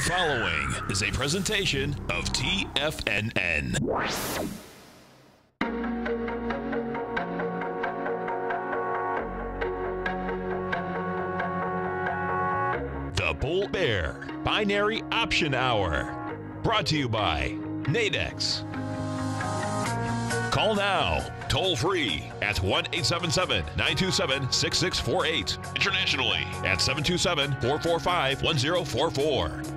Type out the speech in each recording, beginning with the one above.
The following is a presentation of TFNN. The Bull Bear Binary Option Hour. Brought to you by Nadex. Call now, toll free at 1-877-927-6648. Internationally at 727-445-1044.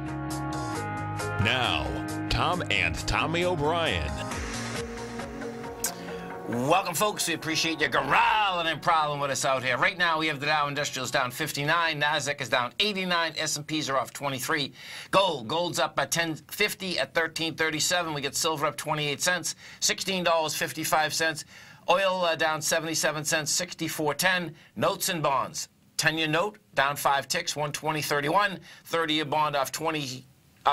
Now, Tom and Tommy O'Brien. Welcome, folks. We appreciate you growling and prowling with us out here. Right now, we have the Dow Industrials down 59. Nasdaq is down 89. S&Ps are off 23. Gold's up at 10.50 at 13.37. We get silver up 28 cents, $16.55. Oil down 77 cents, 64.10. Notes and bonds. 10-year note down 5 ticks, 120.31. 30-year bond off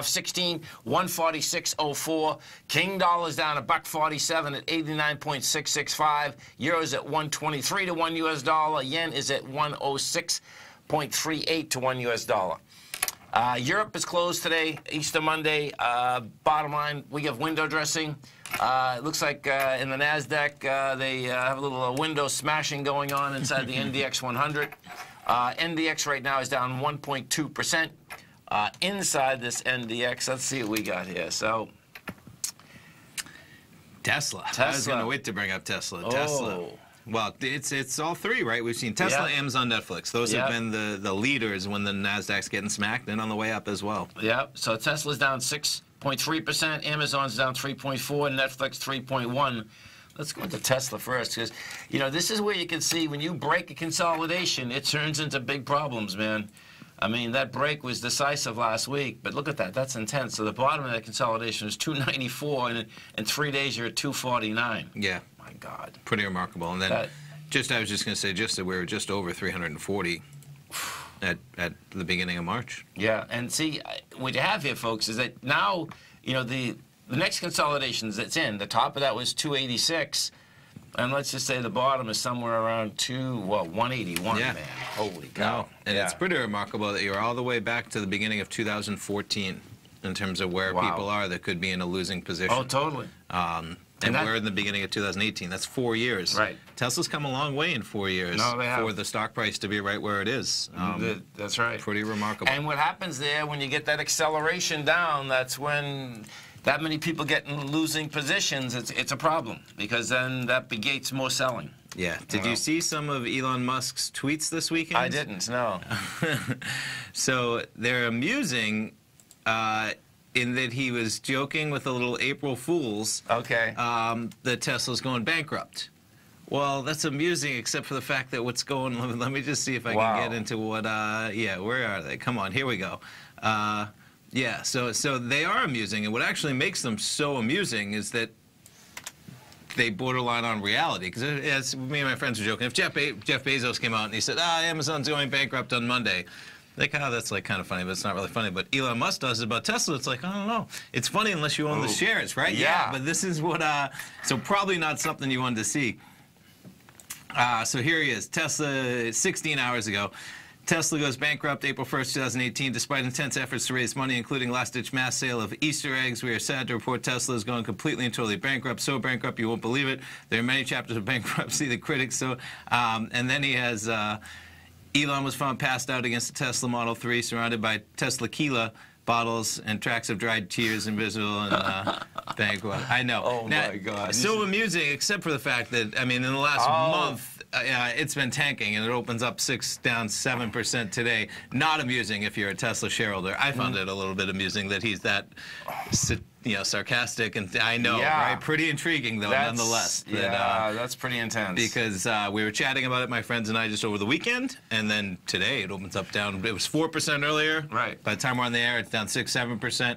16, 146.04. King dollar's down $1.47 at 89.665. Euros at 123 to 1 US dollar. Yen is at 106.38 to 1 US dollar. Europe is closed today, Easter Monday. Bottom line, we have window dressing. It looks like in the NASDAQ, they have a little window smashing going on inside the NDX 100. NDX right now is down 1.2%. Inside this NDX, let's see what we got here. So, Tesla. I was going to wait to bring up Tesla. Tesla. Well, it's all three, right? We've seen Tesla, Amazon, Netflix. Those have been the leaders when the NASDAQ's getting smacked and on the way up as well. Yeah. So Tesla's down 6.3%. Amazon's down 3.4%. Netflix 3.1%. Let's go into Tesla first, because, you know, this is where you can see when you break a consolidation, it turns into big problems, man. I mean, that break was decisive last week, but look at that. That's intense. So the bottom of that consolidation is 294, and in 3 days you're at 249. Yeah. My God. Pretty remarkable. And then, I was just going to say, that we were just over 340 at the beginning of March. Yeah, and see, what you have here, folks, is that now, you know, the next consolidations that's in, the top of that was 286. And let's just say the bottom is somewhere around 181, man. Holy cow. And it's pretty remarkable that you're all the way back to the beginning of 2014 in terms of where people are that could be in a losing position. Oh, totally. And we're in the beginning of 2018. That's 4 years. Right. Tesla's come a long way in 4 years for the stock price to be right where it is. That's right. Pretty remarkable. And what happens there when you get that acceleration down, that's when that many people get in losing positions, it's a problem, because then that begets more selling. Yeah. Did you see some of Elon Musk's tweets this weekend? I didn't, no. So they're amusing in that he was joking with a little April Fools that Tesla's going bankrupt. Well, that's amusing, except for the fact that what's going on. Let me just see if I can get into what, where are they? Come on, here we go. Yeah, so they are amusing, and what actually makes them so amusing is that they borderline on reality. Because as me and my friends were joking, if Jeff Bezos came out and he said, Amazon's going bankrupt on Monday, like, that's like kind of funny, but it's not really funny. But Elon Musk does it about Tesla. It's like, I don't know. It's funny unless you own the shares, right? Yeah. But this is what, so probably not something you wanted to see. So here he is, Tesla, 16 hours ago. Tesla goes bankrupt April 1st, 2018. Despite intense efforts to raise money, including last-ditch mass sale of Easter eggs, we are sad to report Tesla is going completely and totally bankrupt. So bankrupt you won't believe it. There are many chapters of bankruptcy, the critics. And then he has Elon was found passed out against the Tesla Model 3, surrounded by Tesla Tequila bottles and tracks of dried tears invisible and bankrupt. I know. Oh, my God. So amusing, except for the fact that, I mean, in the last month, it's been tanking, and it opens up down 7% today. Not amusing if you're a Tesla shareholder. I found it a little bit amusing that he's that, sarcastic, and I know, right? Pretty intriguing, though, nonetheless. That's pretty intense. Because we were chatting about it, my friends and I, just over the weekend, and then today it opens up down. It was 4% earlier. Right. By the time we're on the air, it's down 6-7%.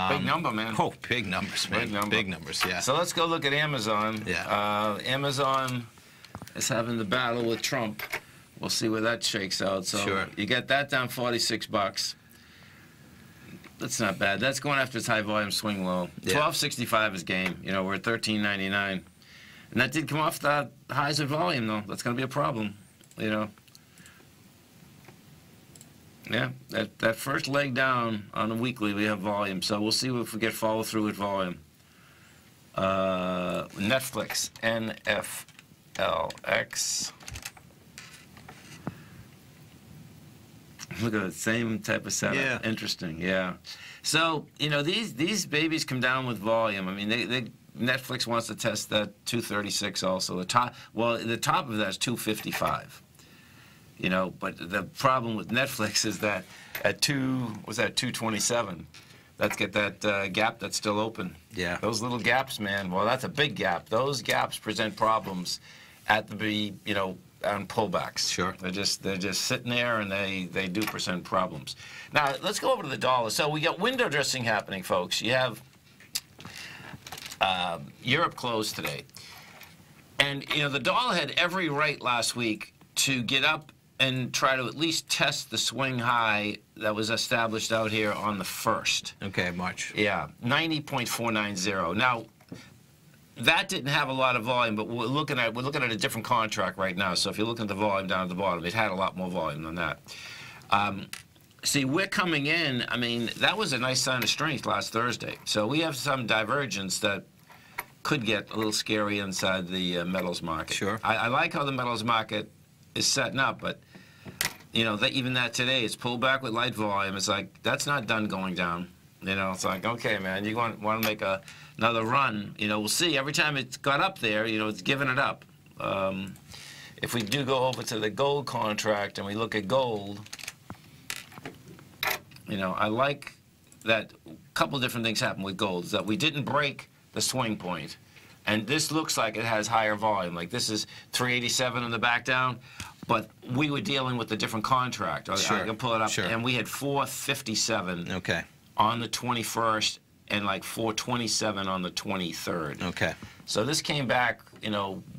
Big number, man. Oh, big numbers, man. Big numbers, yeah. So let's go look at Amazon. Yeah. Amazon is having the battle with Trump. We'll see where that shakes out. So you get that down $46. That's not bad. That's going after its high volume swing low. 1265 is game. You know, we're at 1399. And that did come off the highs of volume, though. That's going to be a problem, you know. Yeah, that first leg down on the weekly, we have volume. So we'll see if we get follow through with volume. Netflix, NFLX. Look at the same type of setup. Yeah. Interesting. Yeah. So these babies come down with volume. I mean, Netflix wants to test that 236 also. The top of that is 255. But the problem with Netflix is that at 227, let's get that gap that's still open. Yeah. Those little gaps, man. Well, that's a big gap. Those gaps present problems at the on pullbacks. Sure. They're just sitting there, and they do present problems. Now let's go over to the dollar. So we got window dressing happening, folks. You have Europe closed today, and the dollar had every right last week to get up and try to at least test the swing high that was established out here on the 1st. Okay, March. Yeah, 90.490. Now, that didn't have a lot of volume, but we're looking at a different contract right now. So if you're looking at the volume down at the bottom, it had a lot more volume than that. See, we're coming in. I mean, that was a nice sign of strength last Thursday. So we have some divergence that could get a little scary inside the metals market. Sure. I like how the metals market is setting up, but even that today, it's pulled back with light volume. It's like, that's not done going down. It's like, okay, man, you want to make another run. We'll see. Every time it's got up there, it's giving it up. If we do go over to the gold contract and we look at gold, I like that a couple of different things happened with gold. Is that we didn't break the swing point. And this looks like it has higher volume. Like this is 387 in the back down. But we were dealing with a different contract. Sure. I can pull it up. Sure. And we had 457 okay. on the 21st and like 427 on the 23rd. Okay. So this came back,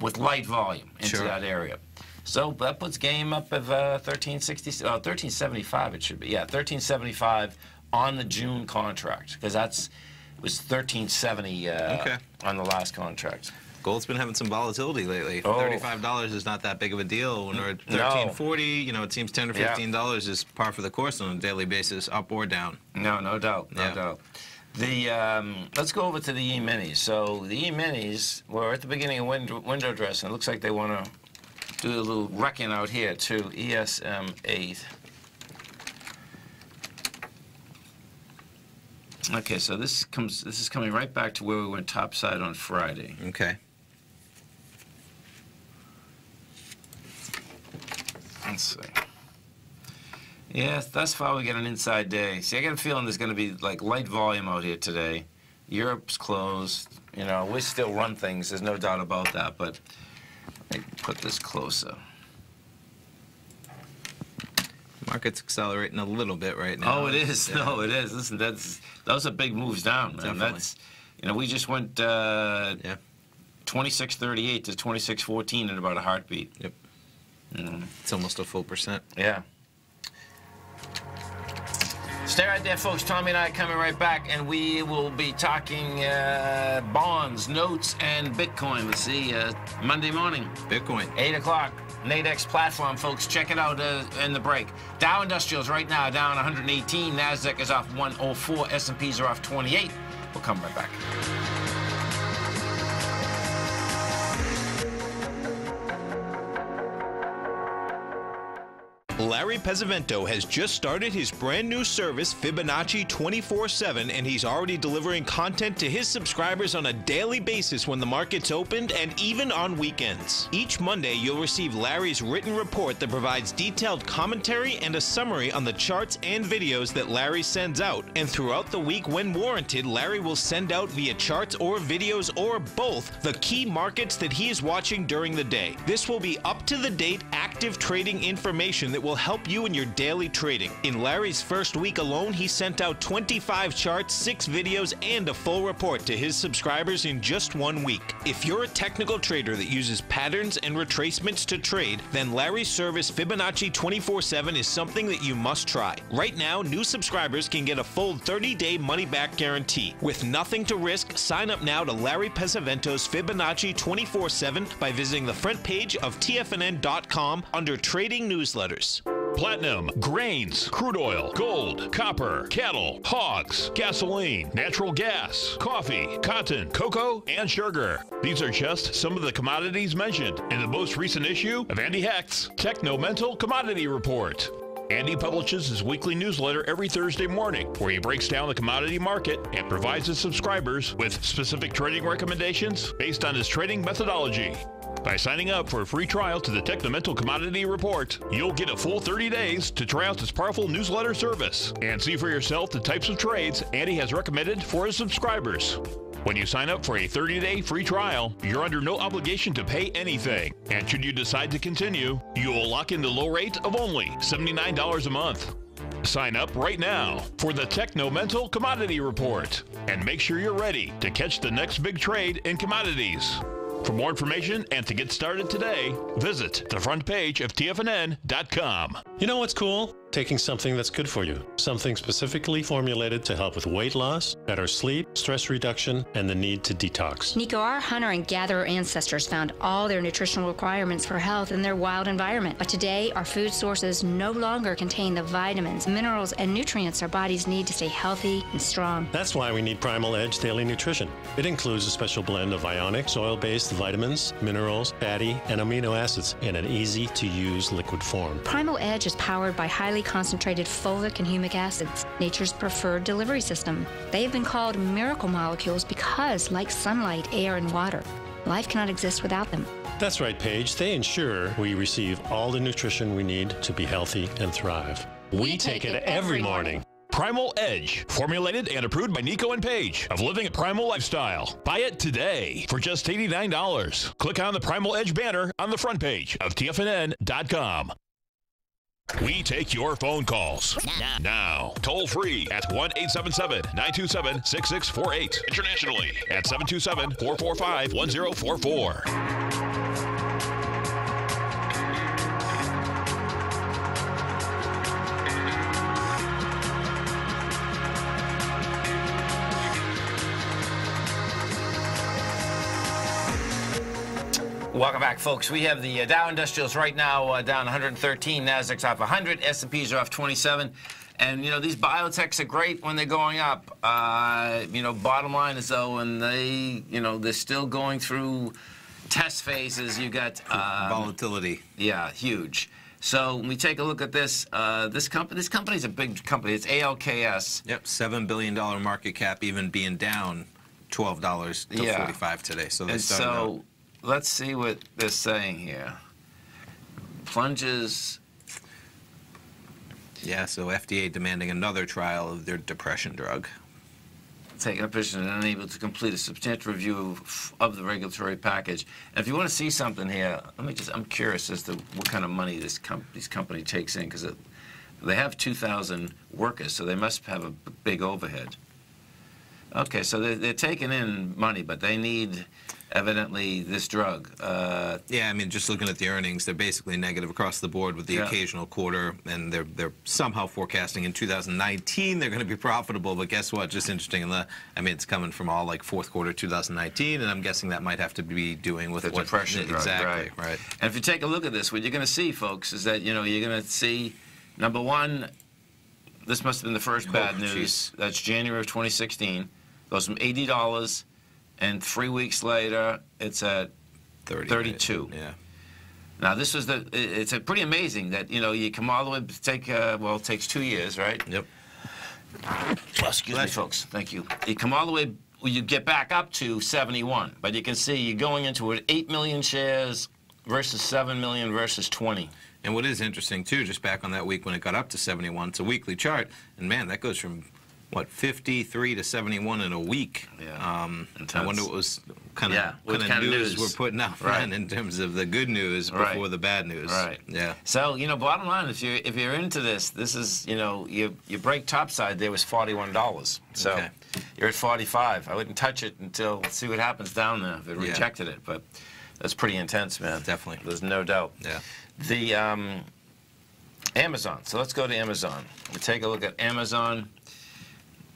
with light volume into Sure. that area. So that puts game up of 1375 it should be. Yeah, 1375 on the June contract because it was 1370 on the last contract. Gold's been having some volatility lately. Oh. $35 is not that big of a deal. When we're at $13.40, it seems $10 or $15 is par for the course on a daily basis, up or down. No doubt, no doubt. Let's go over to the E-minis. So the E-minis were at the beginning of window dressing. It looks like they want to do a little wrecking out here too. ESM8. Okay, so this is coming right back to where we went topside on Friday. Okay. Let's see. Yeah, thus far we get an inside day. See, I got a feeling there's going to be like light volume out here today. Europe's closed. We still run things. There's no doubt about that. But let me put this closer. Market's accelerating a little bit right now. Oh, it is. Yeah. No, it is. Listen, those are big moves down, man. Definitely. That's we just went 26.38 to 26.14 in about a heartbeat. Yep. It's almost a full percent. Yeah. Stay right there, folks. Tommy and I are coming right back, and we will be talking bonds, notes, and Bitcoin. Let's see, Monday morning. Bitcoin. 8 o'clock. Nadex platform, folks. Check it out in the break. Dow Industrials right now down 118. Nasdaq is off 104. S&Ps are off 28. We'll come right back. Larry Pesavento has just started his brand new service, Fibonacci 24/7, and he's already delivering content to his subscribers on a daily basis when the market's opened and even on weekends. Each Monday, you'll receive Larry's written report that provides detailed commentary and a summary on the charts and videos that Larry sends out. And throughout the week, when warranted, Larry will send out via charts or videos or both the key markets that he is watching during the day. This will be up-to-the-date, active trading information that will help you in your daily trading. In Larry's first week alone, he sent out 25 charts, 6 videos, and a full report to his subscribers in just 1 week. If you're a technical trader that uses patterns and retracements to trade, then Larry's service Fibonacci 24/7 is something that you must try. Right now, new subscribers can get a full 30-day money-back guarantee. With nothing to risk, sign up now to Larry Pesavento's Fibonacci 24/7 by visiting the front page of TFNN.com under Trading Newsletters. platinum, grains, crude oil, gold, copper, cattle, hogs, gasoline, natural gas, coffee, cotton, cocoa, and sugar. These are just some of the commodities mentioned in the most recent issue of Andy Hecht's Techno-Mental Commodity Report. Andy publishes his weekly newsletter every Thursday morning, where he breaks down the commodity market and provides his subscribers with specific trading recommendations based on his trading methodology. By signing up for a free trial to the Techno-Mental Commodity Report, you'll get a full 30 days to try out this powerful newsletter service and see for yourself the types of trades Andy has recommended for his subscribers. When you sign up for a 30-day free trial, you're under no obligation to pay anything. And should you decide to continue, you will lock in the low rate of only $79 a month. Sign up right now for the Techno-Mental Commodity Report and make sure you're ready to catch the next big trade in commodities. For more information and to get started today, visit the front page of TFNN.com. You know what's cool? Taking something that's good for you. Something specifically formulated to help with weight loss, better sleep, stress reduction, and the need to detox. Nico, our hunter and gatherer ancestors found all their nutritional requirements for health in their wild environment. But today, our food sources no longer contain the vitamins, minerals, and nutrients our bodies need to stay healthy and strong. That's why we need Primal Edge Daily Nutrition. It includes a special blend of ionics, oil-based vitamins, minerals, fatty, and amino acids in an easy-to-use liquid form. Primal Edge is powered by highly concentrated folic and humic acids, nature's preferred delivery system. They have been called miracle molecules because, like sunlight, air, and water, life cannot exist without them. That's right, Paige. They ensure we receive all the nutrition we need to be healthy and thrive. We take it every morning. Primal Edge, formulated and approved by Nico and Paige of Living a Primal Lifestyle. Buy it today for just $89. Click on the Primal Edge banner on the front page of TFNN.com. We take your phone calls now. Toll free at 1-877-927-6648. Internationally at 727-445-1044. Welcome back, folks. We have the Dow Industrials right now down 113, Nasdaq's off 100, S&Ps are off 27. And, you know, these biotechs are great when they're going up. You know, bottom line is, though, when they, you know, they're still going through test phases, you got... volatility. Yeah, huge. So when we take a look at this, this company's a big company. It's ALKS. Yep, $7 billion market cap, even being down $12 to 45 today. So they started out. Let's see what they're saying here. Plunges. Yeah, so FDA demanding another trial of their depression drug. Taking a position and unable to complete a substantial review of the regulatory package. And if you want to see something here, I'm curious as to what kind of money this company takes in, because they have 2,000 workers, so they must have a big overhead. Okay, so they're taking in money, but they need, evidently, this drug. Yeah, I mean, just looking at the earnings, they're basically negative across the board with the occasional quarter, and they're somehow forecasting in 2019 they're going to be profitable. But guess what? Just interesting. I mean, it's coming from all like fourth quarter 2019, and I'm guessing that might have to be doing with the depression drug. Exactly, right. And if you take a look at this, what you're going to see, folks, is that you're going to see, number one, this must have been the first bad news. Geez. That's January of 2016. Goes from $80, and 3 weeks later, it's at 32. Yeah. Now, this was it's pretty amazing that, you come all the way to take, well, it takes 2 years, right? Yep. Well, excuse me, folks. Thank you. You come all the way, you get back up to 71. But you can see you're going into it 8 million shares versus 7 million versus 20. And what is interesting, too, just back on that week when it got up to 71, it's a weekly chart, and, man, that goes from... what, 53 to 71 in a week. Yeah. I wonder what was kind of news we're putting out then in terms of the good news before the bad news. Right. Yeah. So, bottom line, if you're into this, this is, your break topside there was $41. So you're at 45. I wouldn't touch it until see what happens down there if it rejected it. But that's pretty intense, man. Definitely. There's no doubt. Yeah. The Amazon. So let's go to Amazon. We'll take a look at Amazon.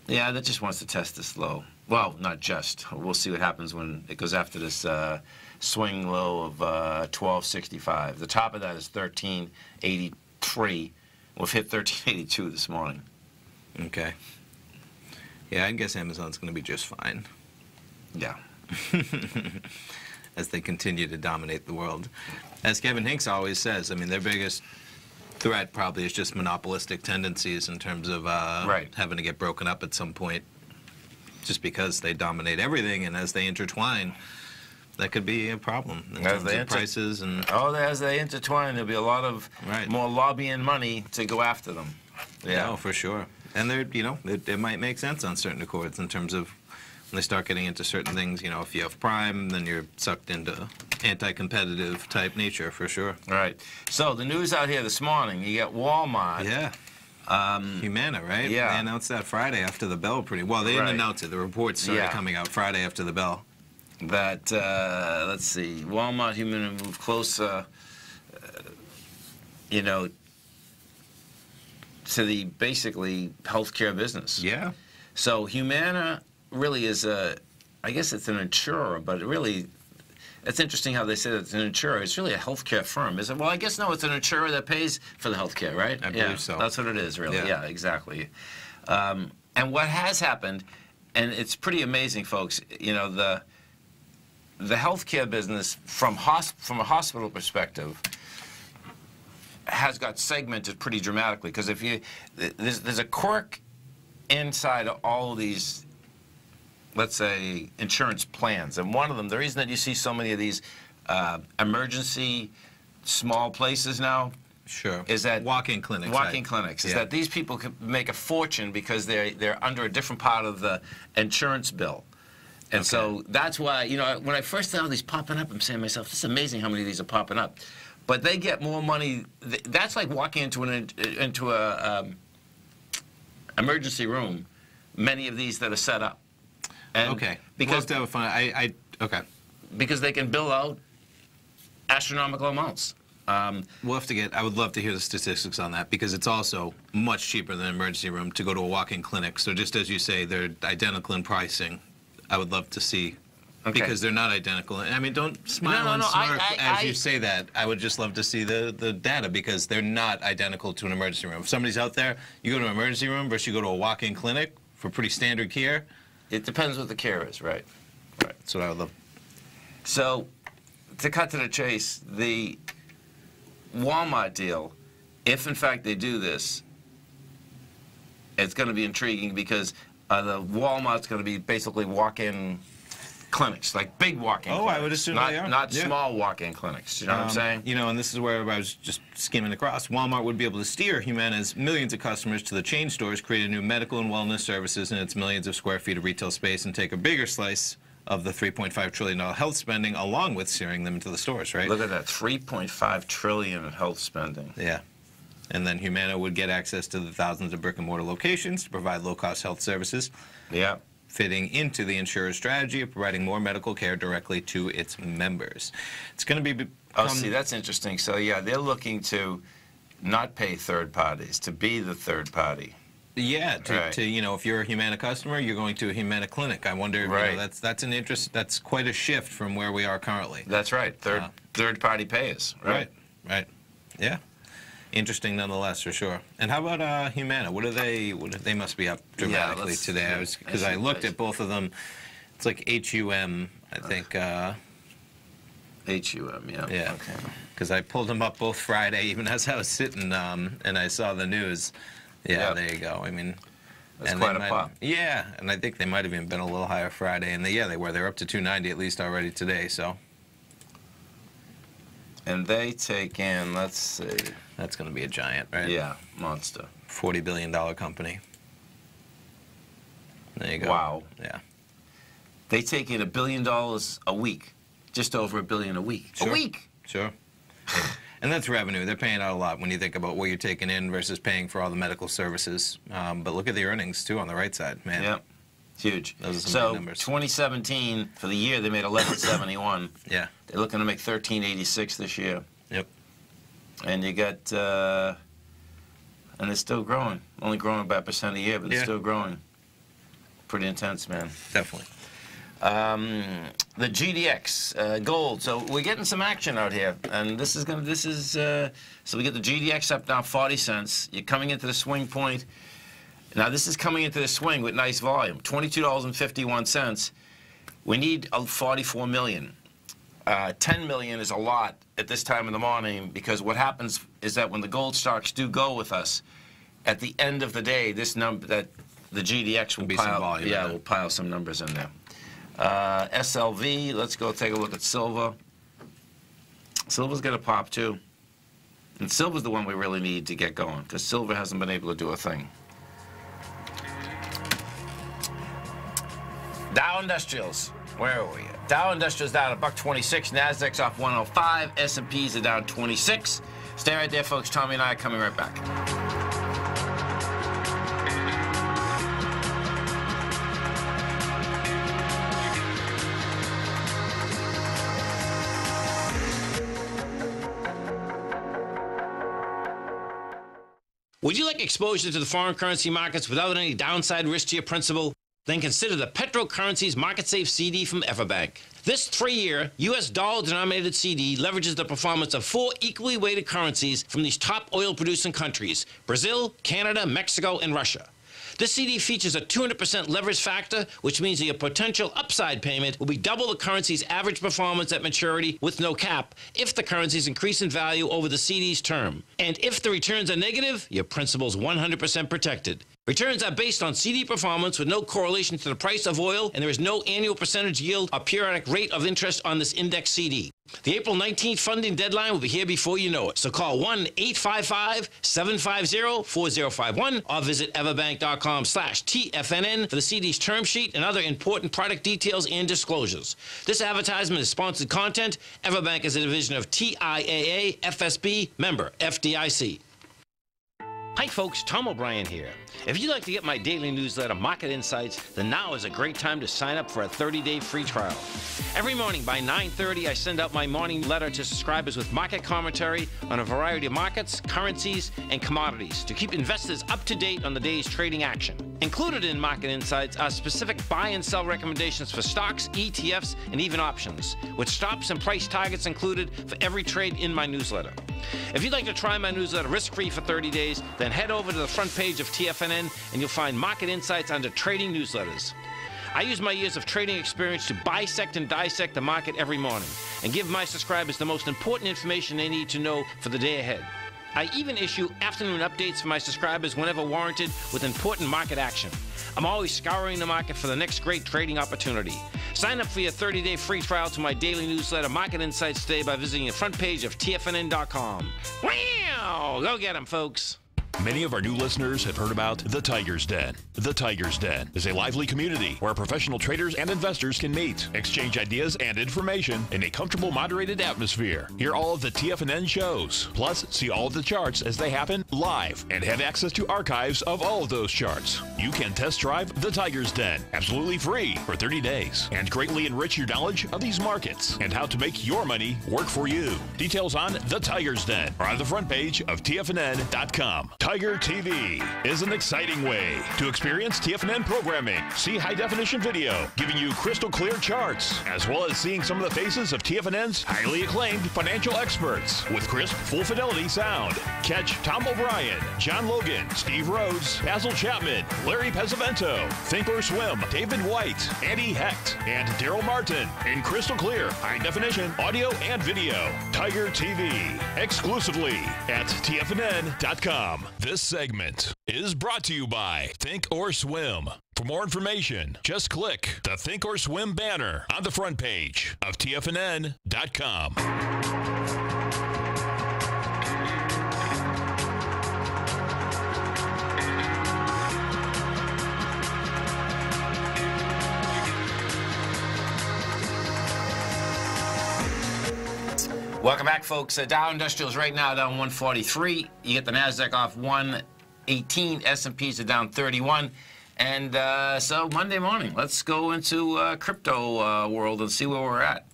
Yeah, that just wants to test this low. Well, not just. We'll see what happens when it goes after this swing low of 1265. The top of that is 1383. We've hit 1382 this morning. Okay. Yeah, I guess Amazon's going to be just fine. Yeah. As they continue to dominate the world. As Kevin Hinks always says, I mean, their biggest threat probably is just monopolistic tendencies in terms of having to get broken up at some point, just because they dominate everything, and as they intertwine, that could be a problem in terms of prices and. Oh, as they intertwine, there'll be a lot of more lobbying money to go after them. Yeah, for sure. And they're, it might make sense on certain accords in terms of when they start getting into certain things. If you have Prime, then you're sucked into anti-competitive type nature for sure. Right. So the news out here this morning, you got Walmart. Yeah. Humana, right? Yeah. They announced that Friday after the bell pretty well. They didn't announce it. The reports started coming out Friday after the bell. That, let's see, Walmart, Humana moved closer, to the basically healthcare business. Yeah. So Humana really is I guess it's an insurer, but it's interesting how they say that it's an insurer. It's really a healthcare firm, is it? Well, I guess no, it's an insurer that pays for the healthcare, right? I believe so. That's what it is, really. Yeah, exactly. And what has happened, and it's pretty amazing, folks, the healthcare business from a hospital perspective has got segmented pretty dramatically, because if there's a quirk inside of all of these, let's say, insurance plans, and one of them, the reason that you see so many of these emergency small places now, is that walk-in clinics. Is that these people can make a fortune because they're under a different part of the insurance bill. And so that's why, when I first saw these popping up, I'm saying to myself, this is amazing how many of these are popping up. But they get more money. That's like walking into a emergency room, many of these that are set up. And because we'll have fun. Because they can bill out astronomical amounts. We'll have to get. I would love to hear the statistics on that, because it's also much cheaper than an emergency room to go to a walk-in clinic. So just as you say, they're identical in pricing. I would love to see, because they're not identical. I mean, don't smile and smirk as you say that. I would just love to see the data, because they're not identical to an emergency room. If somebody's out there, you go to an emergency room versus you go to a walk-in clinic for pretty standard care. It depends what the care is, right? That's what I would love. So, to cut to the chase, the Walmart deal, if in fact they do this, it's going to be intriguing, because the Walmart's going to be basically walk-in clinics, like big walk-in clinics. I would assume they are. Not small walk-in clinics. You know what I'm saying? And this is where I was just skimming across. Walmart would be able to steer Humana's millions of customers to the chain stores, create new medical and wellness services in its millions of square feet of retail space, and take a bigger slice of the $3.5 trillion health spending, along with steering them into the stores, right? Look at that, $3.5 trillion in health spending. Yeah. And then Humana would get access to the thousands of brick-and-mortar locations to provide low-cost health services. Yeah. Fitting into the insurer's strategy of providing more medical care directly to its members. It's going to be... see, that's interesting. So, yeah, they're looking to not pay third parties, to be the third party. Yeah, if you're a Humana customer, you're going to a Humana clinic. I wonder, that's an interest, that's quite a shift from where we are currently. That's right, third-party payers. Right. Yeah. Interesting nonetheless, for sure. And how about Humana? They must be up dramatically today. Because I looked at both of them. It's like HUM, I think. HUM, yeah. Okay. Because I pulled them up both Friday, even as I was sitting, and I saw the news. Yeah, there you go. I mean, that's quite a pop. Yeah, and I think they might have even been a little higher Friday. And they were. They're up to 290 at least already today. So. And they take in, let's see. That's going to be a giant, right? Yeah, monster. $40 billion company. There you go. Wow. Yeah. They take in $1 billion a week. Just over $1 billion a week. Sure. A week! Sure. And that's revenue. They're paying out a lot when you think about what you're taking in versus paying for all the medical services. But look at the earnings, too, on the right side, man. Yeah. Huge. Those are some big numbers. 2017, for the year, they made 1171. Yeah. They're looking to make 1386 this year. Yep. And you got, and it's still growing. Only growing by 1% a year, but it's still growing. Pretty intense, man. Definitely. The GDX gold. So we're getting some action out here, and so we get the GDX up now 40 cents. You're coming into the swing point. Now this is coming into the swing with nice volume, $22.51. We need 44 million. 10 million is a lot at this time in the morning, because what happens is that when the gold stocks do go with us, at the end of the day, this number, that the GDX will pile, some volume, will pile some numbers in there. SLV, let's go take a look at silver. Silver's going to pop too. And silver's the one we really need to get going, because silver hasn't been able to do a thing. Dow Industrials, where are we? Dow Industrials down $1.26, Nasdaq's off 105, S&Ps are down 26. Stay right there, folks. Tommy and I are coming right back. Would you like exposure to the foreign currency markets without any downside risk to your principal? Then consider the Petro Currencies Market Safe CD from Everbank. This 3-year U.S. dollar-denominated CD leverages the performance of 4 equally weighted currencies from these top oil-producing countries: Brazil, Canada, Mexico, and Russia. This CD features a 200% leverage factor, which means that your potential upside payment will be double the currency's average performance at maturity with no cap if the currencies increase in value over the CD's term. And if the returns are negative, your principal's 100% protected. Returns are based on CD performance with no correlation to the price of oil, and there is no annual percentage yield or periodic rate of interest on this index CD. The April 19th funding deadline will be here before you know it. So call 1-855-750-4051 or visit everbank.com/TFNN for the CD's term sheet and other important product details and disclosures. This advertisement is sponsored content. Everbank is a division of TIAA FSB, member FDIC. Hi folks, Tom O'Brien here. If you'd like to get my daily newsletter, Market Insights, then now is a great time to sign up for a 30-day free trial. Every morning by 9:30, I send out my morning letter to subscribers with market commentary on a variety of markets, currencies, and commodities to keep investors up to date on the day's trading action. Included in Market Insights are specific buy and sell recommendations for stocks, ETFs, and even options, with stops and price targets included for every trade in my newsletter. If you'd like to try my newsletter risk-free for 30 days, then head over to the front page of TFNN and you'll find Market Insights under Trading Newsletters. I use my years of trading experience to bisect and dissect the market every morning and give my subscribers the most important information they need to know for the day ahead. I even issue afternoon updates for my subscribers whenever warranted with important market action. I'm always scouring the market for the next great trading opportunity. Sign up for your 30-day free trial to my daily newsletter, Market Insights, today by visiting the front page of TFNN.com. Wow! Go get 'em, folks. Many of our new listeners have heard about The Tiger's Den. The Tiger's Den is a lively community where professional traders and investors can meet, exchange ideas and information in a comfortable, moderated atmosphere. Hear all of the TFNN shows, plus see all of the charts as they happen live, and have access to archives of all of those charts. You can test drive The Tiger's Den absolutely free for 30 days and greatly enrich your knowledge of these markets and how to make your money work for you. Details on The Tiger's Den are on the front page of TFNN.com. Tiger TV is an exciting way to experience TFNN programming. See high-definition video, giving you crystal clear charts, as well as seeing some of the faces of TFNN's highly acclaimed financial experts with crisp, full-fidelity sound. Catch Tom O'Brien, John Logan, Steve Rhodes, Basil Chapman, Larry Pesavento, Think or Swim, David White, Andy Hecht, and Daryl Martin in crystal clear, high-definition audio and video. Tiger TV, exclusively at TFNN.com. This segment is brought to you by Think or Swim. For more information, just click the Think or Swim banner on the front page of TFNN.com. Welcome back, folks. Dow Industrials right now down 143. You get the Nasdaq off 118. S&Ps are down 31. And so Monday morning, let's go into crypto world and see where we're at.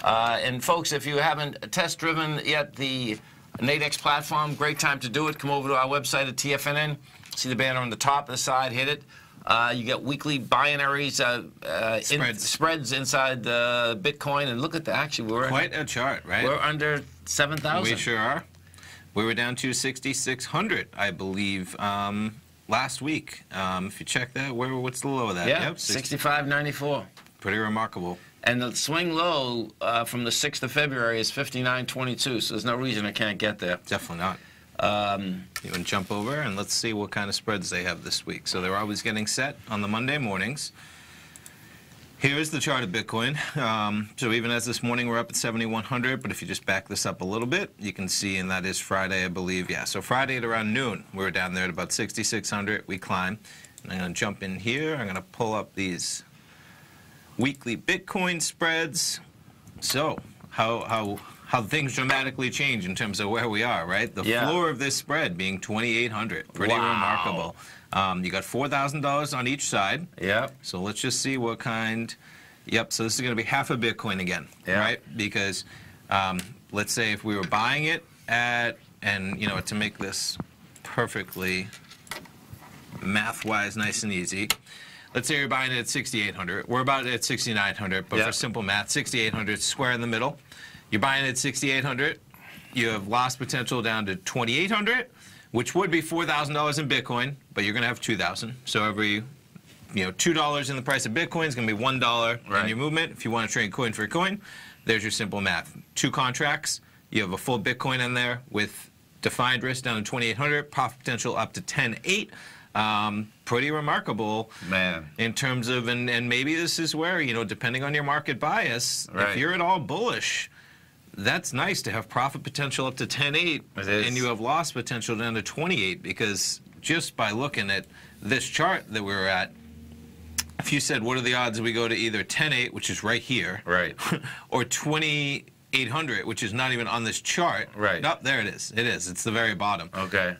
And folks, if you haven't test-driven yet the Nadex platform, great time to do it. Come over to our website at TFNN. See the banner on the top of the side, hit it. You get weekly binaries, spreads inside Bitcoin, and look at that. Actually, we're quite a chart, right? We're under 7,000. We sure are. We were down to 6,600, I believe, last week. If you check that, what's the low of that? Yeah, yep, 65.94. Pretty remarkable. And the swing low from the 6th of February is 59.22, so there's no reason I can't get there. Definitely not. You want to jump over and let's see what kind of spreads they have this week. So they're always getting set on the Monday mornings. Here is the chart of Bitcoin. So even as this morning we're up at 7,100, but if you just back this up a little bit, you can see, and that is Friday, I believe. Yeah, so Friday at around noon, we were down there at about 6,600. We climb. And I'm going to jump in here. I'm going to pull up these weekly Bitcoin spreads. So how things dramatically change in terms of where we are, right? The floor of this spread being 2,800. Pretty remarkable. You got $4,000 on each side. Yep. So let's just see what kind. Yep, so this is going to be half a Bitcoin again, right? Because let's say if we were buying it at, and you know, to make this perfectly math-wise nice and easy, let's say you're buying it at 6,800. We're about at 6,900, but for simple math, 6,800 square in the middle. You're buying it at 6,800. You have lost potential down to 2,800, which would be $4,000 in Bitcoin, but you're going to have 2,000. So every, $2 in the price of Bitcoin is going to be $1 in your movement. If you want to trade coin for coin, there's your simple math. 2 contracts. You have a full Bitcoin in there with defined risk down to 2,800, profit potential up to 10.8. Pretty remarkable, man, in terms of, and maybe this is where, depending on your market bias, if you're at all bullish, that's nice to have profit potential up to 10.8, and you have loss potential down to 28, because just by looking at this chart that we were at, if you said, what are the odds we go to either 10.8, which is right here, or 2,800, which is not even on this chart. Nope, there it is. It is. It's the very bottom. Okay.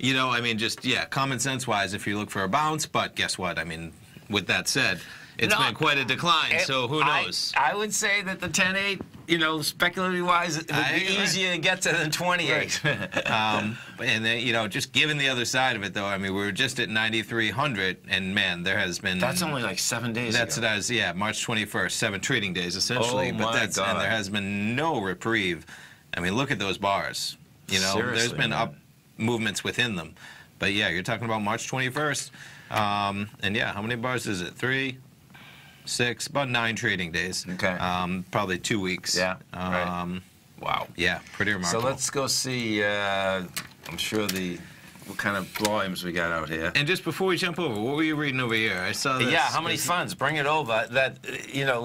Just, common sense-wise, if you look for a bounce, but guess what? I mean, with that said, it's been quite a decline, so who knows? I would say that the 10.8, speculatively-wise, it would be easier to get to than 28. And then, just given the other side of it, though, I mean, we were just at 9,300, and man, there has been... That's only like 7 days ago. That's March 21st, 7 trading days, essentially. Oh, my God. And there has been no reprieve. I mean, look at those bars. There's been up movements within them. But yeah, you're talking about March 21st. And yeah, how many bars is it? 3, 6, about 9 trading days. Okay. Probably 2 weeks. Yeah. Wow. Yeah, pretty remarkable. So let's go see, I'm sure what kind of volumes we got out here. And just before we jump over, what were you reading over here? I saw this. Yeah, how many funds? Bring it over. That,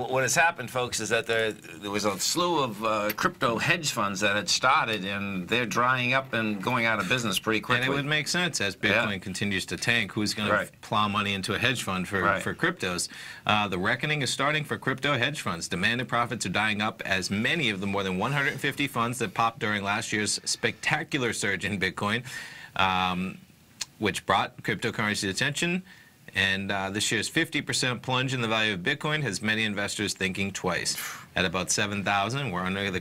what has happened, folks, is that there was a slew of crypto hedge funds that had started, and they're drying up and going out of business pretty quickly. And it would make sense as Bitcoin continues to tank. Who's going to plow money into a hedge fund for cryptos? The reckoning is starting for crypto hedge funds. Demand and profits are dying up as many of the more than 150 funds that popped during last year's spectacular surge in Bitcoin, which brought cryptocurrency to attention. And this year's 50% plunge in the value of Bitcoin has many investors thinking twice. At about 7,000, we're under the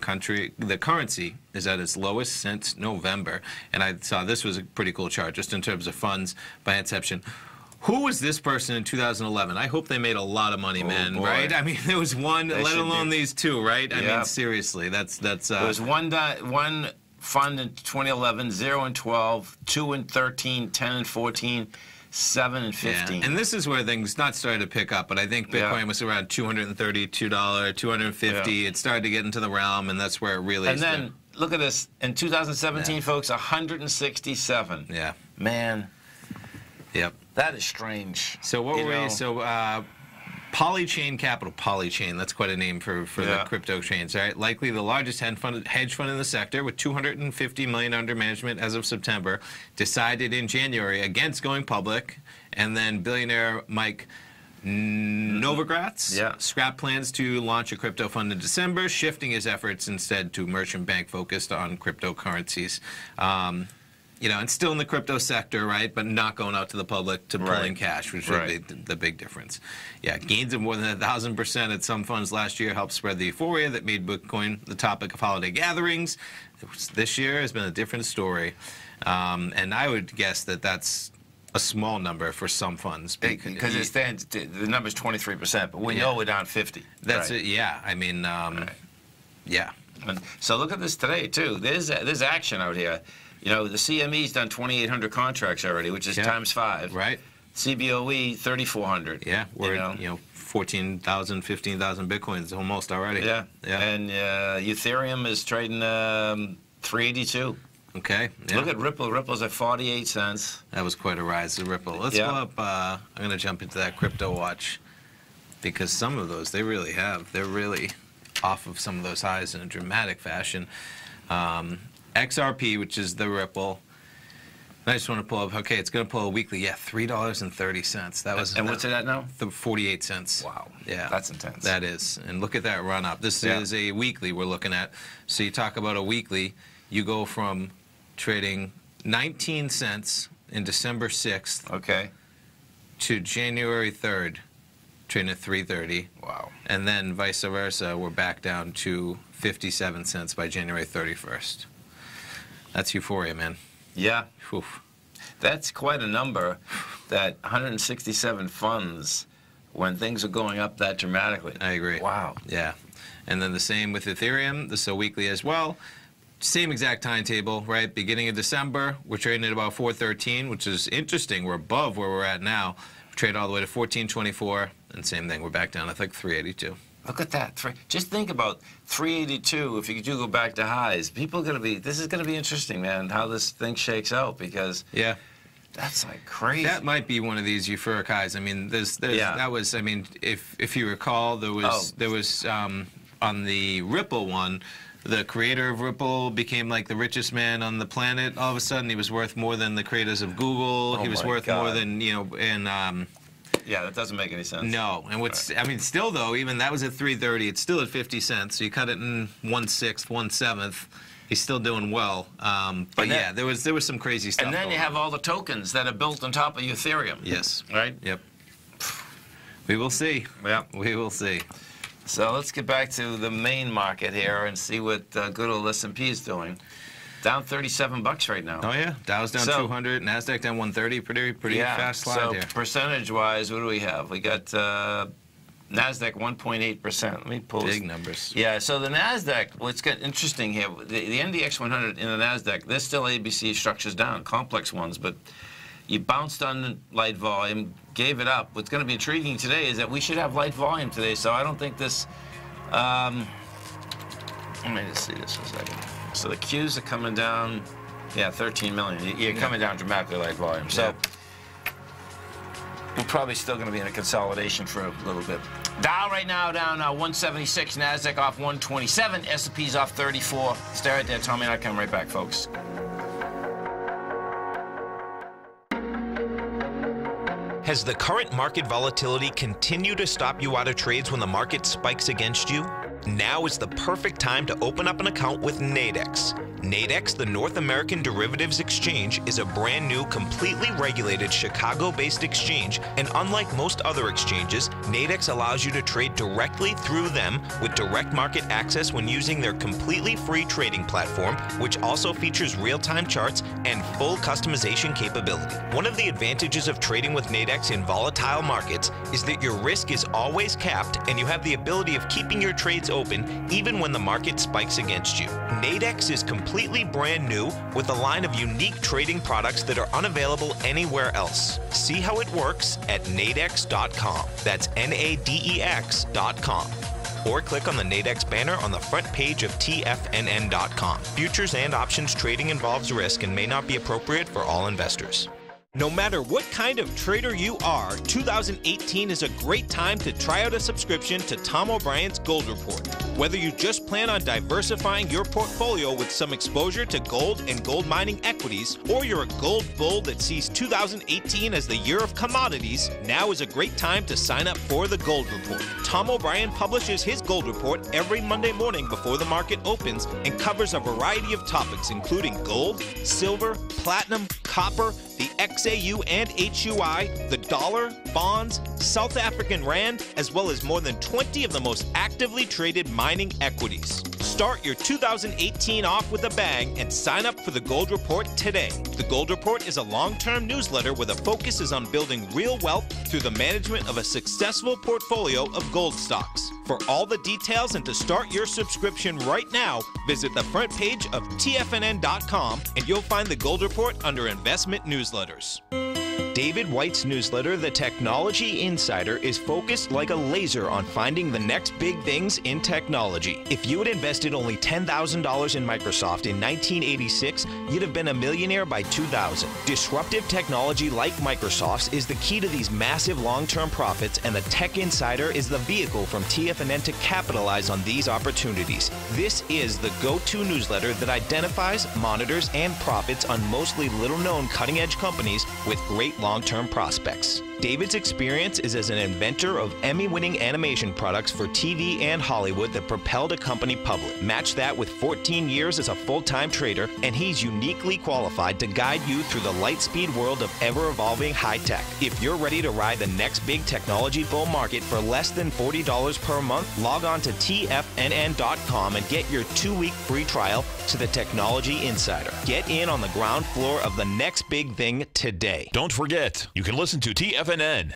currency is at its lowest since November. And I saw this was a pretty cool chart, just in terms of funds by inception. Who was this person in 2011? I hope they made a lot of money, man, right? I mean, there was one, let alone these two, right? I mean, seriously, that's there was one fund in 2011, 0 and 12, 2 and 13, 10 and 14, 7 and 15. Yeah. And this is where things not started to pick up, but I think Bitcoin was around $232, $250. It started to get into the realm, and that's where it really... And then, look at this. In 2017, folks, 167. Yeah. Man. Yep. That is strange. So what were we... So, Polychain Capital, Polychain, that's quite a name for the crypto chains, right? Likely the largest hedge fund in the sector, with $250 million under management as of September, decided in January against going public, and then billionaire Mike Novogratz scrapped plans to launch a crypto fund in December, shifting his efforts instead to merchant bank focused on cryptocurrencies. And still in the crypto sector, right, but not going out to the public to pull in cash, which would be the big difference. Yeah, gains of more than 1,000% at some funds last year helped spread the euphoria that made Bitcoin the topic of holiday gatherings. This year has been a different story, and I would guess that that's a small number for some funds. Because it stands, the number's 23%, but we know we're down 50. That's it, yeah. I mean, yeah. And so look at this today, too. There's action out here. You know, the CME's done 2,800 contracts already, which is times 5. Right. CBOE, 3,400. Yeah, we're at, 14,000, 15,000 Bitcoins almost already. Yeah. And Ethereum is trading 382. Okay. Yeah. Look at Ripple. Ripple's at 48 cents. That was quite a rise to Ripple. Let's go up. I'm going to jump into that crypto watch because some of those, they really have. They're really off of some of those highs in a dramatic fashion. XRP, which is the Ripple. I just want to pull up. Okay, it's going to pull a weekly. Yeah, $3.30. That was. And what's it at now? 48 cents. Wow. Yeah. That's intense. That is. And look at that run up. This is a weekly we're looking at. So you talk about a weekly. You go from trading 19 cents in December 6th. Okay. To January 3rd, trading at 3.30. Wow. And then vice versa, we're back down to 57 cents by January 31st. That's euphoria, man. Yeah. Oof. That's quite a number, that 167 funds when things are going up that dramatically. I agree. Wow. Yeah. And then the same with Ethereum. This is a weekly as well. Same exact timetable, right? Beginning of December, we're trading at about 413, which is interesting. We're above where we're at now. We trade all the way to 1424, and same thing. We're back down, I think, 382. Look at that. Just think about 382. If you do go back to highs, people are going to be, this is going to be interesting, man, how this thing shakes out, because that's like crazy. That might be one of these euphoric highs. I mean, that was, I mean, if you recall, there was on the Ripple one, the creator of Ripple became like the richest man on the planet. All of a sudden, he was worth more than the creators of Google. He was worth more than, and yeah, that doesn't make any sense. No, and I mean, still though, even that was at 3.30. It's still at 50 cents. So you cut it in 1/6, 1/7. He's still doing well. But yeah, there was some crazy stuff. And then you have all the tokens that are built on top of Ethereum. Yes. Right. Yep. We will see. Yeah. We will see. So let's get back to the main market here and see what good old S&P is doing. Down $37 right now. Oh yeah, Dow's down 200, Nasdaq down 130. Pretty fast slide here. So percentage-wise, what do we have? We got Nasdaq 1.8%. Let me pull big numbers. Yeah. So the Nasdaq. What's interesting here? The NDX 100 in the Nasdaq. There's still ABC structures down, complex ones, but you bounced on light volume, gave it up. What's going to be intriguing today is that we should have light volume today. So I don't think this. Let me just see this for a second. So the Qs are coming down, 13 million. You're coming down dramatically light volume. So we're probably still going to be in a consolidation for a little bit. Dow right now down 176, Nasdaq off 127, S&P's off 34. Stay right there, Tommy, and I'll come right back, folks. Has the current market volatility continued to stop you out of trades when the market spikes against you? Now is the perfect time to open up an account with Nadex. Nadex, the North American Derivatives Exchange, is a brand new, completely regulated Chicago-based exchange, and unlike most other exchanges, Nadex allows you to trade directly through them with direct market access when using their completely free trading platform, which also features real-time charts and full customization capability. One of the advantages of trading with Nadex in volatile markets is that your risk is always capped and you have the ability of keeping your trades open even when the market spikes against you. Nadex is completely brand new with a line of unique trading products that are unavailable anywhere else. See how it works at nadex.com. That's NADEX.com. Or click on the Nadex banner on the front page of TFNN.com. Futures and options trading involves risk and may not be appropriate for all investors. No matter what kind of trader you are, 2018 is a great time to try out a subscription to Tom O'Brien's Gold Report. Whether you just plan on diversifying your portfolio with some exposure to gold and gold mining equities, or you're a gold bull that sees 2018 as the year of commodities, now is a great time to sign up for the Gold Report. Tom O'Brien publishes his Gold Report every Monday morning before the market opens and covers a variety of topics including gold, silver, platinum, copper, the XAU and HUI, the dollar, bonds, South African rand, as well as more than 20 of the most actively traded mining equities. Start your 2018 off with a bang and sign up for the Gold Report today. The Gold Report is a long-term newsletter where the focus is on building real wealth through the management of a successful portfolio of gold stocks. For all the details and to start your subscription right now, visit the front page of TFNN.com and you'll find the Gold Report under Investment Newsletters. David White's newsletter, The Technology Insider, is focused like a laser on finding the next big things in technology. If you had invested only $10,000 in Microsoft in 1986, you'd have been a millionaire by 2000. Disruptive technology like Microsoft's is the key to these massive long-term profits, and the Tech Insider is the vehicle from TFNN to capitalize on these opportunities. This is the go-to newsletter that identifies, monitors, and profits on mostly little-known cutting-edge companies with great long-term prospects. David's experience is as an inventor of Emmy-winning animation products for TV and Hollywood that propelled a company public. Match that with 14 years as a full-time trader, and he's uniquely qualified to guide you through the light-speed world of ever-evolving high-tech. If you're ready to ride the next big technology bull market for less than $40 per month, log on to TFNN.com and get your 2-week free trial to the Technology Insider. Get in on the ground floor of the next big thing today. Don't forget, you can listen to TFNN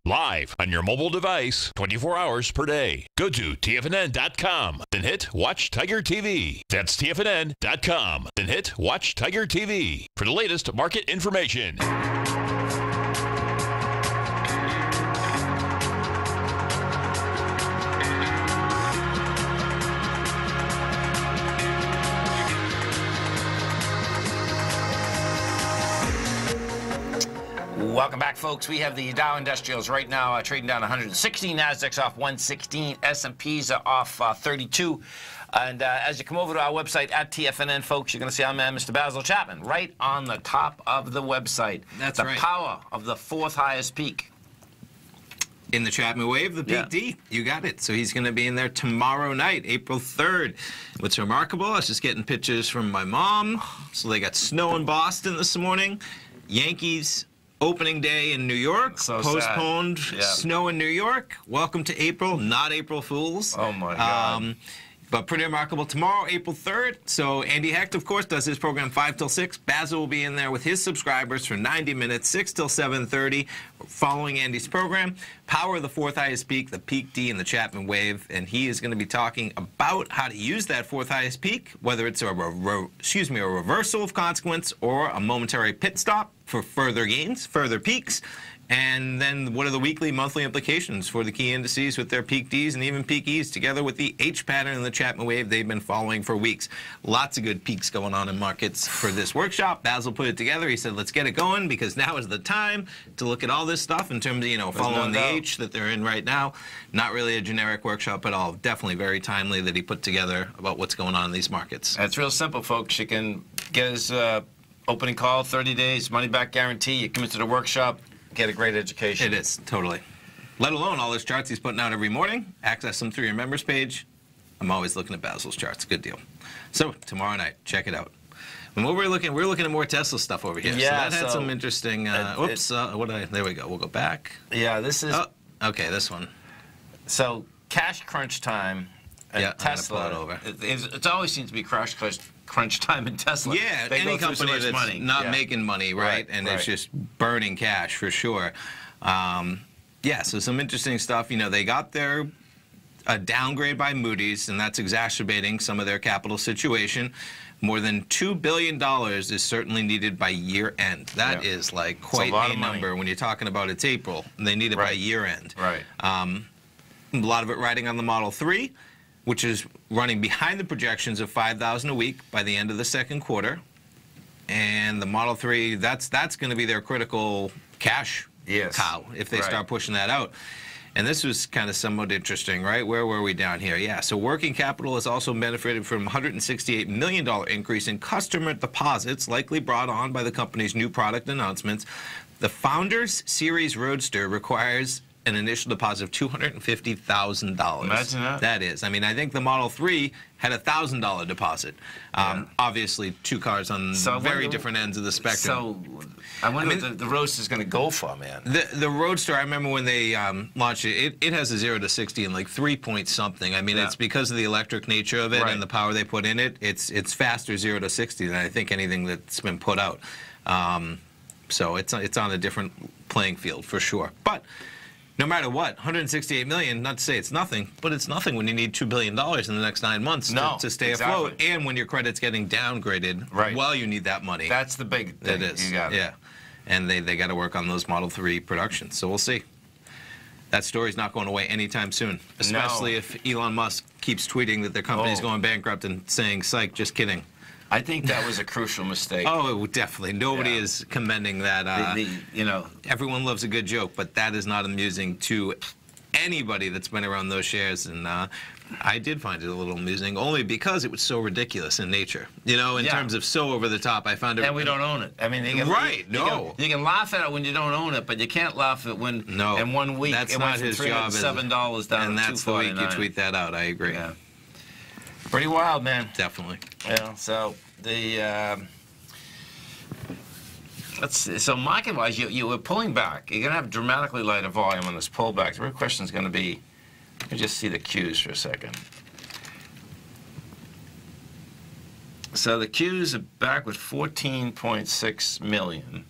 live on your mobile device 24 hours per day. Go to TFNN.com, then hit Watch Tiger TV. That's TFNN.com, then hit Watch Tiger TV for the latest market information. Welcome back, folks. We have the Dow Industrials right now trading down 160. Nasdaq's off 116. S&Ps are off 32. And as you come over to our website at TFNN, folks, you're going to see our man, Mr. Basil Chapman, right on the top of the website. That's the right. The power of the fourth highest peak. In the Chapman Wave, the Peak D. You got it. So he's going to be in there tomorrow night, April 3rd. What's remarkable, I was just getting pictures from my mom. So they got snow in Boston this morning. Yankees opening day in New York. So postponed. sad. Yeah. Snow in New York. Welcome to April. Not April Fools. Oh, my God. But pretty remarkable. Tomorrow, April 3rd. So Andy Hecht, of course, does his program 5 till 6. Basil will be in there with his subscribers for 90 minutes, 6 till 7:30, following Andy's program. Power of the fourth highest peak, the Peak D and the Chapman Wave. And he is going to be talking about how to use that fourth highest peak, whether it's a reversal of consequence or a momentary pit stop for further gains, further peaks. And then what are the weekly, monthly implications for the key indices with their peak Ds and even peak Es, together with the H pattern and the Chapman Wave they've been following for weeks. Lots of good peaks going on in markets for this workshop. Basil put it together. He said, let's get it going because now is the time to look at all this stuff in terms of, following the H that they're in right now. Not really a generic workshop at all. Definitely very timely that he put together about what's going on in these markets. It's real simple, folks. You can get his opening call, 30 days, money-back guarantee. You come into the workshop, get a great education. It is, totally. Let alone all those charts he's putting out every morning. Access them through your members page. I'm always looking at Basil's charts. Good deal. So tomorrow night, check it out. And what we're looking at more Tesla stuff over here. Yeah, so that had some interesting. There we go. We'll go back. Yeah, this is. Oh, okay, this one. So cash crunch time. And Tesla. I'm gonna pull it over. It always seems to be crunch time in Tesla. Yeah, they any company that's money. not making money, right? And it's just burning cash for sure. So some interesting stuff. They got a downgrade by Moody's, and that's exacerbating some of their capital situation. More than $2 billion is certainly needed by year end. That is like quite a number when you're talking about it's April. They need it by year end. Right. A lot of it riding on the Model 3, which is running behind the projections of 5,000 a week by the end of the second quarter. And the Model 3, that's going to be their critical cash cow if they start pushing that out. And this was kind of somewhat interesting, right? Where were we down here? Yeah, so working capital has also benefited from a $168 million increase in customer deposits, likely brought on by the company's new product announcements. The Founders Series Roadster requires an initial deposit of $250,000. Imagine that. That is. I mean, I think the Model 3 had a $1,000 deposit. Obviously, two cars on very different ends of the spectrum. So I wonder what the Roadster's going to go for, man. The Roadster, I remember when they launched it, it has a 0 to 60 in like 3 point something. I mean, it's because of the electric nature of it and the power they put in it. It's faster 0 to 60 than I think anything that's been put out. So it's on a different playing field for sure. But no matter what, $168 million, not to say it's nothing, but it's nothing when you need $2 billion in the next 9 months to stay afloat, and when your credit's getting downgraded while you need that money. That's the big thing. It is. You got it. Yeah. And they got to work on those Model 3 productions. So we'll see. That story's not going away anytime soon, especially if Elon Musk keeps tweeting that their company's going bankrupt and saying, psych, just kidding. I think that was a crucial mistake. Oh, definitely. Nobody is commending that. You know, everyone loves a good joke, but that is not amusing to anybody that's been around those shares. And I did find it a little amusing, only because it was so ridiculous in nature. You know, in terms of so over the top, I found it. And we don't own it. I mean, you can laugh at it when you don't own it, but you can't laugh at when in 1 week that's it not went from his job. $7 down to $249. And that's the week you tweet that out. I agree. Yeah. Pretty wild, man. Definitely. Yeah. So the so market-wise, you were pulling back. You're gonna have dramatically lighter volume on this pullback. The real question is going to be, let me just see the Qs for a second. So the Qs are back with 14.6 million.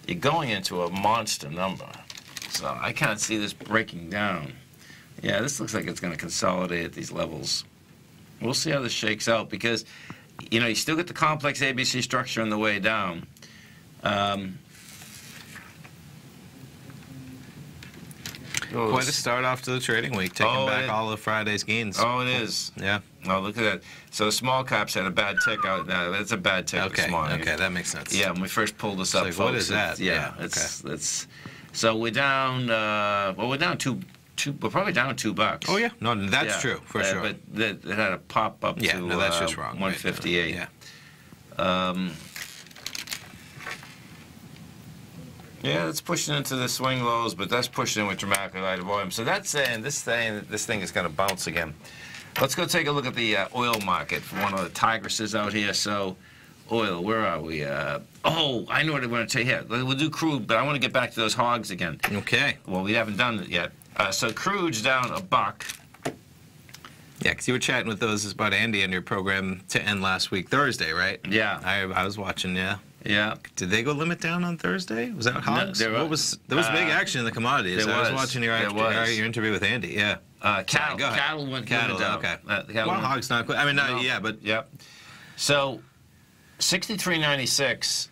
You're going into a monster number. So I can't see this breaking down. Yeah, this looks like it's going to consolidate at these levels. We'll see how this shakes out because, you know, you still get the complex ABC structure on the way down. Quite a start off to the trading week, taking back all of Friday's gains. Oh, it is. Yeah. Oh, look at that. So the small caps had a bad tick out. No, that's a bad tick this morning. Okay, that makes sense. Yeah, when we first pulled this up, like, folks, what is that? It's so we're down. Well, we're down we're probably down $2. Oh yeah, no, that's true for sure. But it had a pop up to no, that's just wrong. 158. Right? Yeah, it's pushing into the swing lows, but that's pushing in with dramatically lighter volume. So that's saying this thing is going to bounce again. Let's go take a look at the oil market for one of the tigresses out here. So, oil, where are we? Oh, I know what I want to tell you. Here, we'll do crude, but I want to get back to those hogs again. Okay. Well, we haven't done it yet. So crude's down $1. Yeah, because you were chatting with those about Andy on your program to end last week, Thursday, right? Yeah. I was watching, Yeah. Did they go limit down on Thursday? Was that hogs? No, there was big action in the commodities. I was watching your interview with Andy. Yeah. Cattle went down. Okay. Hogs not quite. I mean, but yep. So, 63.96.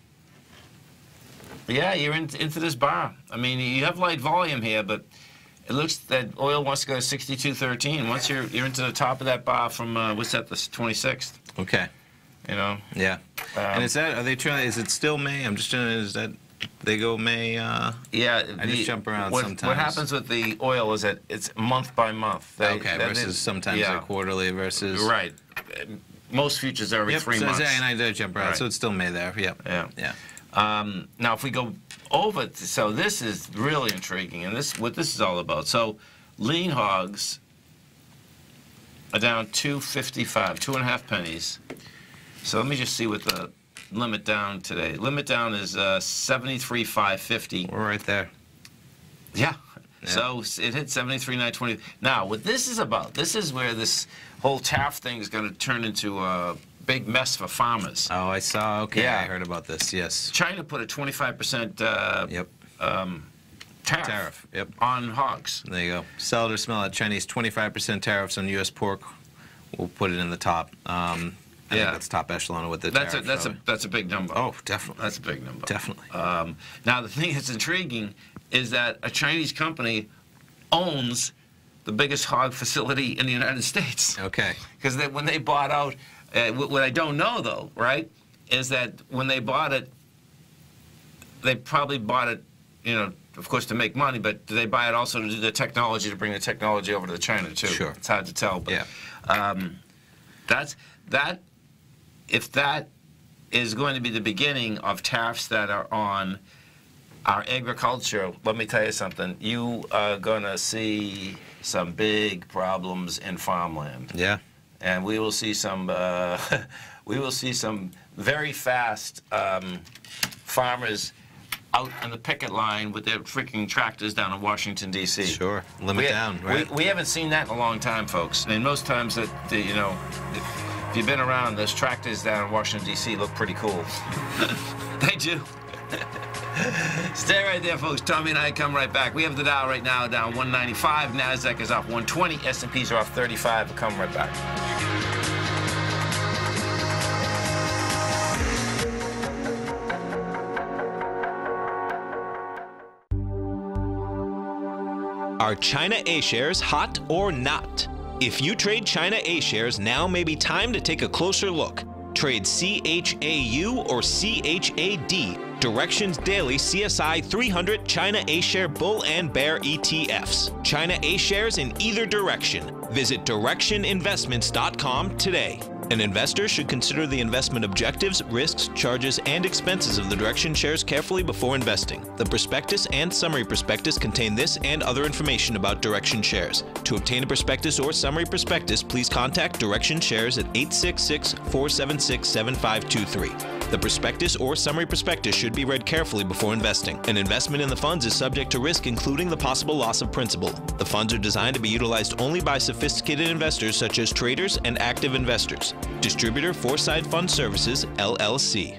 Yeah, you're into this bar. I mean, you have light volume here, but it looks that oil wants to go to 62.13. Once you're into the top of that bar from what's that, the 26th? Okay. You know. Yeah. And is that? Are they trying? Is it still May? I'm just trying. Is that? They go May. Yeah. I just jump around sometimes. What happens with the oil is that it's month by month. Versus sometimes they're quarterly versus. Right. Most futures are every 3 months. And I did jump around, so it's still May there. Yep. Yeah. Now, if we go over, so this is really intriguing, and what this is all about. So, lean hogs are down 2.55, 2.5 pennies. So let me just see what the limit down today. Limit down is 73.550. We're right there. Yeah. So it hit 73.920. Now, what this is about, this is where this whole tariff thing is going to turn into a big mess for farmers. Oh, I saw. Okay, yeah. I heard about this. Yes. China put a 25% tariff on hogs. There you go. Sell it or smell it. Chinese 25% tariffs on U.S. pork. We'll put it in the top. I think that's top echelon with the tariff. That's a big number. Oh, definitely. That's a big number. Definitely. Now, the thing that's intriguing is that a Chinese company owns the biggest hog facility in the United States. Okay. Because when they bought out, what I don't know, though, right, is that when they bought it, they probably bought it, you know, of course, to make money, but do they buy it also to do the technology, to bring the technology over to China, too? Sure. It's hard to tell. But, if that is going to be the beginning of tariffs that are on our agriculture, let me tell you something. You are going to see some big problems in farmland. Yeah. And we will see some very fast farmers out on the picket line with their freaking tractors down in Washington, D.C. Sure. Limit down, right? We haven't seen that in a long time, folks. And most times that, you know, if you've been around, those tractors down in Washington, D.C. look pretty cool. They do. Stay right there, folks. Tommy and I come right back. We have the Dow right now down 195. Nasdaq is up 120. S&Ps are off 35. We'll come right back. Are China A-shares hot or not? If you trade China A-shares, now may be time to take a closer look. Trade CHAU or CHAD, Directions Daily CSI 300 China A-share Bull and Bear ETFs. China A-shares in either direction. Visit directioninvestments.com today. An investor should consider the investment objectives, risks, charges, and expenses of the Direction shares carefully before investing. The prospectus and summary prospectus contain this and other information about Direction shares. To obtain a prospectus or summary prospectus, please contact Direction shares at 866-476-7523. The prospectus or summary prospectus should be read carefully before investing. An investment in the funds is subject to risk, including the possible loss of principal. The funds are designed to be utilized only by sophisticated investors such as traders and active investors. Distributor Foresight Fund Services, LLC.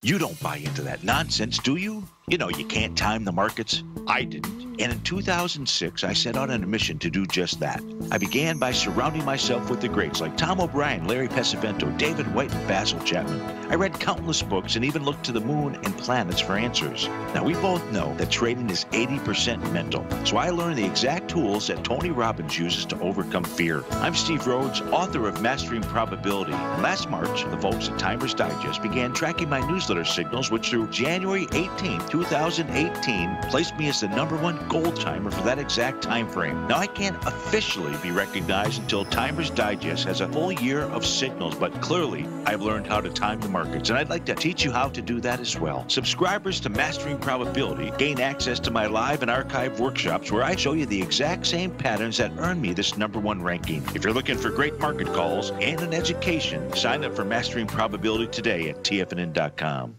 You don't buy into that nonsense, do you? You know you can't time the markets. I didn't. And in 2006, I set out on a mission to do just that. I began by surrounding myself with the greats like Tom O'Brien, Larry Pesavento, David White, and Basil Chapman. I read countless books and even looked to the moon and planets for answers. Now, we both know that trading is 80% mental. So I learned the exact tools that Tony Robbins uses to overcome fear. I'm Steve Rhodes, author of Mastering Probability. And last March, the folks at Timers Digest began tracking my newsletter signals, which through January 18, 2018, placed me as the #1 gold timer for that exact time frame. Now, I can't officially be recognized until Timers Digest has a full year of signals, but clearly I've learned how to time the markets, and I'd like to teach you how to do that as well. Subscribers to Mastering Probability gain access to my live and archive workshops where I show you the exact same patterns that earned me this #1 ranking. If you're looking for great market calls and an education, sign up for Mastering Probability today at TFNN.com.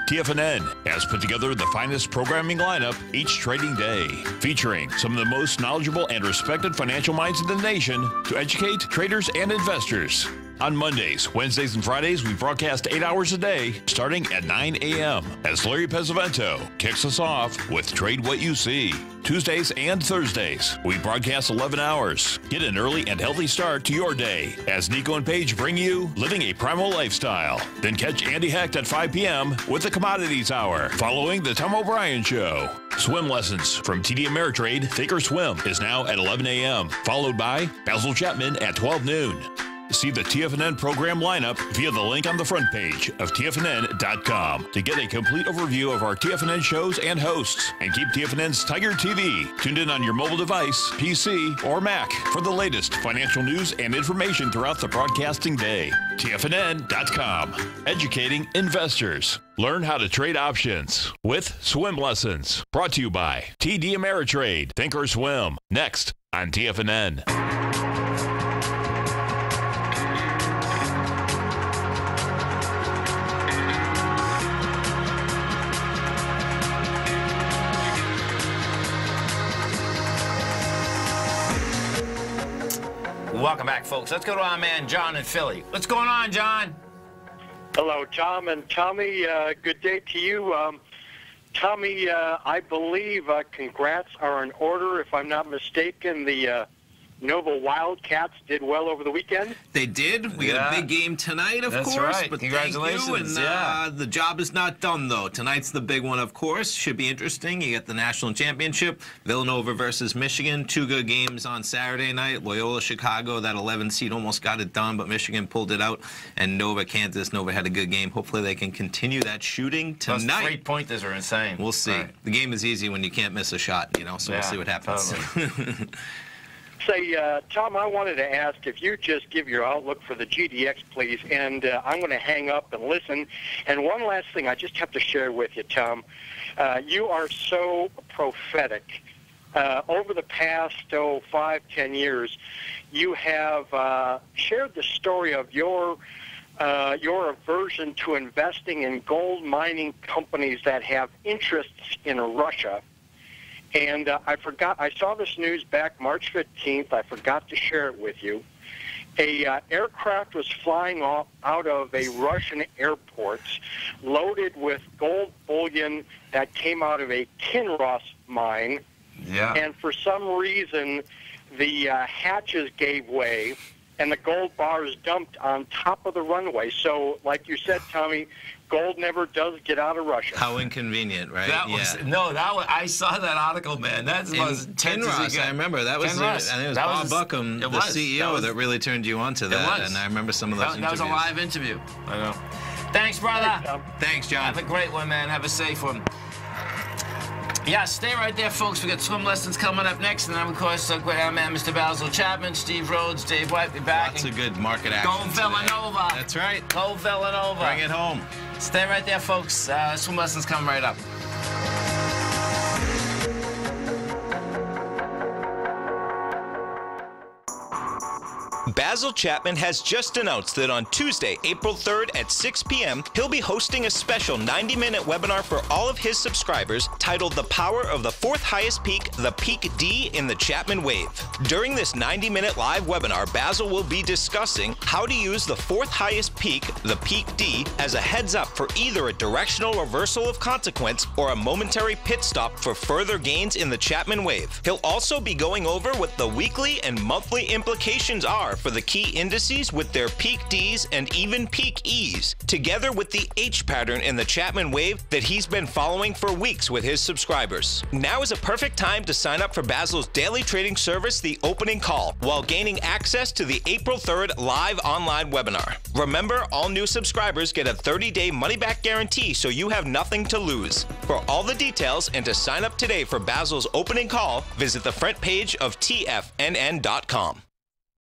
TFNN has put together the finest programming lineup each trading day, featuring some of the most knowledgeable and respected financial minds in the nation to educate traders and investors. On Mondays, Wednesdays, and Fridays, we broadcast 8 hours a day, starting at 9 a.m. as Larry Pesavento kicks us off with Trade What You See. Tuesdays and Thursdays, we broadcast 11 hours. Get an early and healthy start to your day as Nico and Paige bring you Living a Primal Lifestyle. Then catch Andy Hecht at 5 p.m. with the Commodities Hour, following the Tom O'Brien Show. Swim lessons from TD Ameritrade Thinkorswim is now at 11 a.m., followed by Basil Chapman at 12 noon. See the TFNN program lineup via the link on the front page of TFNN.com to get a complete overview of our TFNN shows and hosts. And keep TFNN's Tiger TV tuned in on your mobile device, PC, or Mac for the latest financial news and information throughout the broadcasting day. TFNN.com, educating investors. Learn how to trade options with swim lessons. Brought to you by TD Ameritrade Thinkorswim. Next on TFNN. Welcome back, folks. Let's go to our man, John in Philly. What's going on, John? Hello, Tom and Tommy. Good day to you. Tommy, I believe congrats are in order. If I'm not mistaken, the Nova Wildcats did well over the weekend. They did. We got a big game tonight, of course. Right. But Congratulations. Thank you. And the job is not done, though. Tonight's the big one, of course. Should be interesting. You get the national championship. Villanova versus Michigan. 2 good games on Saturday night. Loyola Chicago, that 11 seed, almost got it done, but Michigan pulled it out. And Nova Kansas. Nova had a good game. Hopefully they can continue that shooting tonight. Those 3-pointers are insane. We'll see. Right. The game is easy when you can't miss a shot, so we'll see what happens. Totally. Say, Tom, I wanted to ask if you just give your outlook for the GDX, please, and I'm going to hang up and listen. And one last thing I just have to share with you, Tom. You are so prophetic. Over the past, 5-10 years, you have shared the story of your aversion to investing in gold mining companies that have interests in Russia. And I saw this news back March 15th. I forgot to share it with you. A aircraft was flying out of a Russian airport loaded with gold bullion that came out of a Kinross mine. Yeah. And for some reason, the hatches gave way, and the gold bars dumped on top of the runway. So, like you said, Tommy, gold never does get out of Russia. How inconvenient, right? I saw that article, man. That's the most intense. I remember that was. I think it was Bob Buckham, the CEO, that really turned you on to that. And I remember some of those interviews. That was a live interview. I know. Thanks, brother. Thanks, John. Have a great one, man. Have a safe one. Yeah, stay right there, folks. We got swim lessons coming up next, and I'm, of course, our man, Mr. Basil Chapman, Steve Rhodes, Dave White, be back. Lots of good market action. Go Villanova. That's right. Go Villanova. Bring it home. Stay right there, folks. Swim lessons coming right up. Basil Chapman has just announced that on Tuesday, April 3rd at 6 p.m., he'll be hosting a special 90-minute webinar for all of his subscribers titled The Power of the Fourth Highest Peak, the Peak D in the Chapman Wave. During this 90-minute live webinar, Basil will be discussing how to use the fourth highest peak, the Peak D, as a heads-up for either a directional reversal of consequence or a momentary pit stop for further gains in the Chapman Wave. He'll also be going over what the weekly and monthly implications are for the key indices with their peak Ds and even peak Es, together with the H pattern in the Chapman Wave that he's been following for weeks with his subscribers. Now is a perfect time to sign up for Basil's daily trading service, The Opening Call, while gaining access to the April 3rd live online webinar. Remember, all new subscribers get a 30-day money-back guarantee, so you have nothing to lose. For all the details and to sign up today for Basil's Opening Call, visit the front page of TFNN.com.